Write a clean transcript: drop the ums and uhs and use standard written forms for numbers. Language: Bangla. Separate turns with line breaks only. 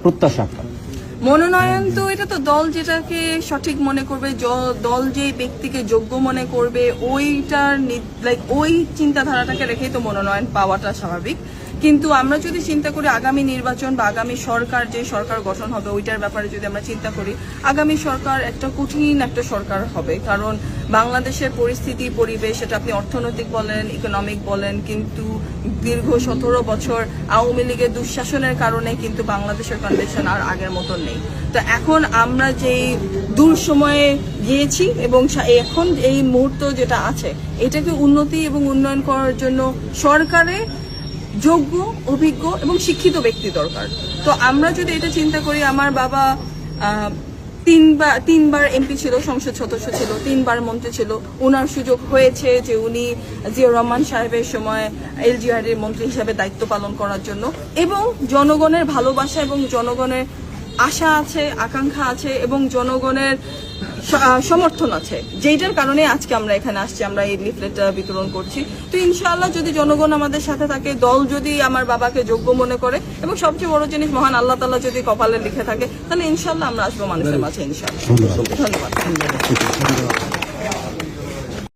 প্রত্যাশা
মনোনয়ন তো এটা তো দল যেটাকে সঠিক মনে করবে, দল যে ব্যক্তিকে যোগ্য মনে করবে ওইটার ওই চিন্তাধারাটাকে রেখেই তো মনোনয়ন পাওয়াটা স্বাভাবিক। কিন্তু আমরা যদি চিন্তা করি আগামী নির্বাচন বা আগামী সরকার যে সরকার গঠন হবে ওইটার ব্যাপারে যদি আমরা চিন্তা করি, আগামী সরকার একটা কঠিন একটা সরকার হবে। কারণ বাংলাদেশের পরিস্থিতি পরিবেশ, সেটা আপনি অর্থনৈতিক বলেন, ইকোনমিক বলেন, কিন্তু দীর্ঘ 17 বছর আওয়ামী লীগের দুঃশাসনের কারণে কিন্তু বাংলাদেশের কন্ডিশন আর আগের মতো নেই। তো এখন আমরা যেই দূর সময়ে গিয়েছি এবং এখন এই মুহূর্ত যেটা আছে এটাকে উন্নতি এবং উন্নয়ন করার জন্য সরকারে যোগ্য, অভিজ্ঞ এবং শিক্ষিত ব্যক্তি দরকার। তো আমরা যদি এটা চিন্তা করি, আমার বাবা তিনবার এমপি ছিল, সংসদ সদস্য ছিল, 3 বার মন্ত্রী ছিল। ওনার সুযোগ হয়েছে যে উনি জিয়াউর রহমান সাহেবের সময় এলজিআরডির মন্ত্রী হিসাবে দায়িত্ব পালন করার জন্য, এবং জনগণের ভালোবাসা এবং জনগণের আশা আছে, আকাঙ্ক্ষা আছে এবং জনগণের সমর্থন আছে, যেটার কারণে আজকে আমরা এখানে আসছি, আমরা এই লিফলেটটা বিতরণ করছি। তো ইনশাআল্লাহ যদি জনগণ আমাদের সাথে থাকে, দল যদি আমার বাবাকে যোগ্য মনে করে এবং সবচেয়ে বড় জিনিস মহান আল্লাহ তাআলা যদি কপালে লিখে থাকে, তাহলে ইনশাআল্লাহ আমরা আসবো মানুষের মাঝে ইনশাআল্লাহ। ধন্যবাদ।